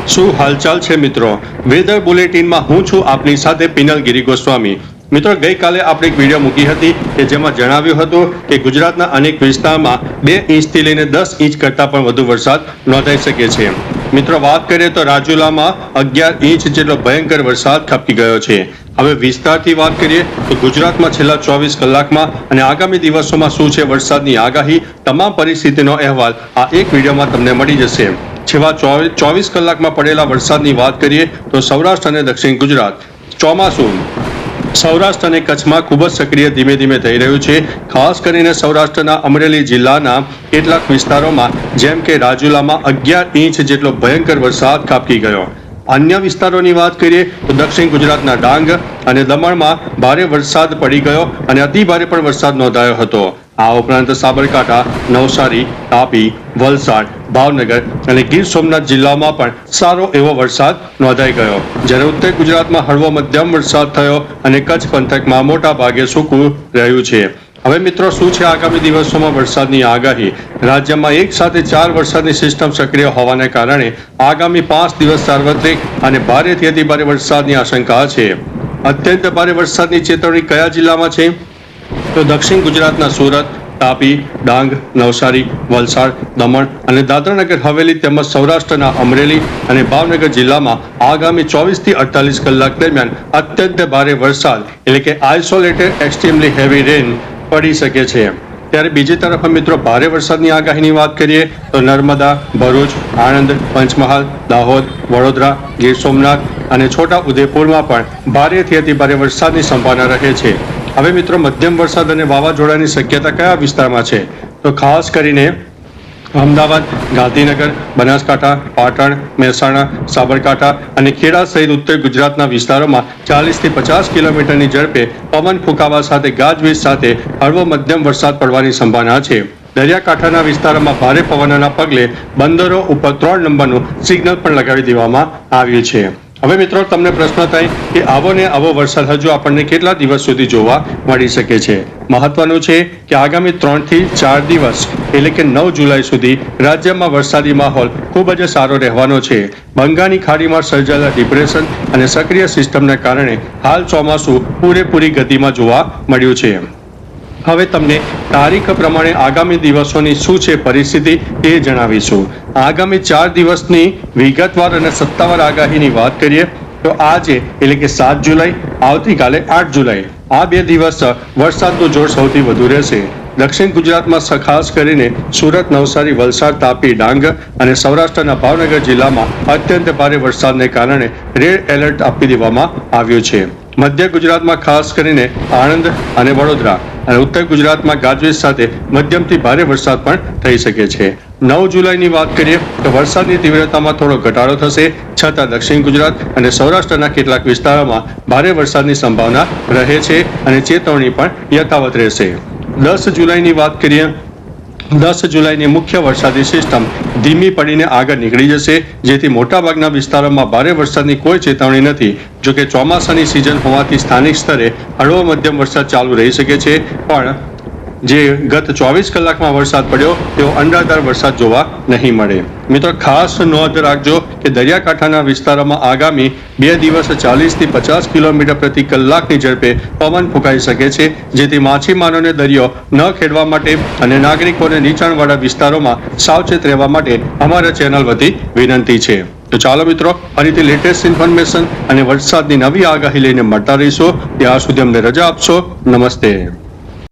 શું હાલચાલ છે મિત્રો? વેધર બુલેટિનમાં હું છું આપની સાથે પિનલગીરી ગોસ્વામી. મિત્રો, ગઈકાલે આપણે એક વિડીયો મૂકી હતી કે જેમાં જણાવ્યું હતું કે ગુજરાતના અનેક વિસ્તારમાં 2 ઇંચથી લઈને 10 ઇંચ કરતાં પણ વધુ વરસાદ નોંધાઈ શકે છે. મિત્રો, વાત કરીએ તો રાજુલામાં 11 ઇંચ જેટલો ભયંકર વરસાદ ખાબકી ગયો છે. હવે વિસ્તારથી વાત કરીએ તો ગુજરાતમાં છેલ્લા 24 કલાકમાં અને આગામી દિવસોમાં શું છે વરસાદની આગાહી, તમામ પરિસ્થિતિનો અહેવાલ આ એક વિડીયોમાં તમને મળી જશે. છેલ્લા 24 કલાકમાં પડેલા વરસાદની વાત કરીએ તો સૌરાષ્ટ્ર અને દક્ષિણ ગુજરાત ચોમાસું સૌરાષ્ટ્ર અને કચ્છમાં ખૂબ જ સક્રિય ધીમે ધીમે થઈ રહ્યું છે. ખાસ કરીને સૌરાષ્ટ્રના અમરેલી જિલ્લાના કેટલાક વિસ્તારોમાં જેમ કે રાજુલામાં 11 ઇંચ જેટલો ભયંકર વરસાદ ખાબકી ગયો. અન્ય વિસ્તારોની વાત કરીએ તો દક્ષિણ ગુજરાતના ડાંગ અને દમણમાં ભારે વરસાદ પડી ગયો અને અતિભારે પણ વરસાદ નોંધાયો હતો. આ ઉપરાંત સાબરકાંઠા, નવસારી, તાપી, વલસાડ, ભાવનગર અને ગીર સોમનાથ જિલ્લામાં પણ સારો એવો વરસાદ નોંધાઈ ગયો. જ્યારે ઉત્તર ગુજરાતમાં હળવો મધ્યમ વરસાદ થયો અને કચ્છ પંથકમાં મોટા ભાગે સૂકું રહ્યું છે. હવે મિત્રો, શું છે આગામી દિવસોમાં વરસાદની આગાહી? રાજ્યમાં એક સાથે 4 વરસાદની સિસ્ટમ સક્રિય હોવાને કારણે આગામી 5 દિવસ સાર્વત્રિક અને ભારેથી અતિભારે વરસાદની આશંકા છે. અત્યંત ભારે વરસાદની ચેતવણી કયા જિલ્લામાં છે? તો દક્ષિણ ગુજરાતના સુરત, તાપી, ડાંગ, નવસારી, વલસાડ, દમણ અને દાદરાનગર હવેલી તેમજ સૌરાષ્ટ્રના અમરેલી અને ભાવનગર જિલ્લામાં આગામી 24 થી 48 કલાક દરમિયાન અત્યંત ભારે વરસાદ એટલે કે આઇસોલેટેડ એક્સ્ટ્રીમલી હેવી રેન પડી શકે છે. ત્યારે બીજી તરફ મિત્રો, ભારે વરસાદની આગાહીની વાત કરીએ તો નર્મદા, ભરૂચ, આણંદ, પંચમહાલ, દાહોદ, વડોદરા, ગીર સોમનાથ અને છોટા ઉદેપુરમાં પણ ભારેથી અતિભારે વરસાદની સંભાવના રહે છે. હવે મિત્રો, મધ્યમ વરસાદ અને વાવાઝોડાની શક્યતા કયા વિસ્તારમાં છે? તો ખાસ કરીને અમદાવાદ, ગાંધીનગર, બનાસકાંઠા, પાટણ, મહેસાણા, સાબરકાંઠા અને ખેડા સહિત ઉત્તર ગુજરાતના વિસ્તારોમાં 40 થી 50 કિલોમીટરની ઝડપે પવન ફૂંકાવા સાથે ગાજવીજ સાથે હળવો મધ્યમ વરસાદ પડવાની સંભાવના છે. દરિયાકાંઠાના વિસ્તારોમાં ભારે પવનના પગલે બંદરો ઉપર 3 નંબરનું સિગ્નલ પણ લગાવી દેવામાં આવ્યું છે. હવે મિત્રો, તમને પ્રશ્ન થાય કે આવો ને આવો વરસાદ હજુ આપણને કેટલા દિવસ સુધી જોવા મળી શકે છે? મહત્વનું છે કે આગામી 3 થી 4 દિવસ એટલે કે 9 જુલાઈ સુધી રાજ્યમાં વરસાદી માહોલ ખૂબ જ સારો રહેવાનો છે. બંગાળની ખાડીમાં સર્જાયેલા ડિપ્રેશન અને સક્રિય સિસ્ટમને કારણે હાલ ચોમાસું પૂરેપૂરી ગતિમાં જોવા મળ્યું છે. હવે તમને તારીખ પ્રમાણે આગામી દિવસોની શું છે પરિસ્થિતિ તે જણાવીશું. આગામી 4 દિવસની વિગતવાર અને સત્તાવાર આગાહીની વાત કરીએ તો આજે એટલે કે 7 જુલાઈ, આવતીકાલે 8 જુલાઈ, આ 2 દિવસ વરસાદનું જોર સૌથી વધુ રહેશે. દક્ષિણ ગુજરાતમાં ખાસ કરીને સુરત, નવસારી, વલસાડ, તાપી, ડાંગ અને સૌરાષ્ટ્રના ભાવનગર જિલ્લામાં અત્યંત ભારે વરસાદને કારણે રેડ એલર્ટ આપી દેવામાં આવ્યું છે. મધ્ય ગુજરાતમાં ખાસ કરીને આણંદ અને વડોદરા અને ઉત્તર ગુજરાતમાં ગાજવીજ સાથે મધ્યમથી ભારે વરસાદ પણ થઈ શકે છે. 9 જુલાઈની વાત કરીએ તો વરસાદની તીવ્રતામાં થોડો ઘટાડો થશે, છતાં દક્ષિણ ગુજરાત અને સૌરાષ્ટ્રના કેટલાક વિસ્તારોમાં ભારે વરસાદની સંભાવના રહે છે અને ચેતવણી પણ યથાવત રહેશે. 10 જુલાઈની વાત કરીએ 10 જુલાઈની મુખ્ય વરસાદી સિસ્ટમ ધીમી પડીને આગળ નીકળી જશે, જેથી મોટાભાગના વિસ્તારોમાં ભારે વરસાદની કોઈ ચેતવણી નથી. જોકે ચોમાસાની સિઝન હોવાથી સ્થાનિક સ્તરે હળવો મધ્યમ વરસાદ ચાલુ રહી શકે છે, પણ જે ગત 24 કલાકમાં વરસાદ પડ્યો તેવો અનરાધાર વરસાદ જોવા નહીં મળે. મિત્રો, ખાસ નોંધ રાખજો કે દરિયાકાંઠાના વિસ્તારોમાં આગામી 2 દિવસ 40 થી 50 કિલોમીટર પ્રતિ કલાકની ઝડપે પવન ફૂંકાઈ શકે છે, જેથી માછીમારોને દરિયો ન ખેડવા માટે અને નાગરિકોને નીચાણવાળા વિસ્તારોમાં સાવચેત રહેવા માટે અમારા ચેનલ વતી વિનંતી છે. તો ચાલો મિત્રો, ફરીથી લેટેસ્ટ ઇન્ફોર્મેશન અને વરસાદની નવી આગાહી લઈને મળતા રહીશું. ત્યાં સુધી અમને રજા આપશો. નમસ્તે.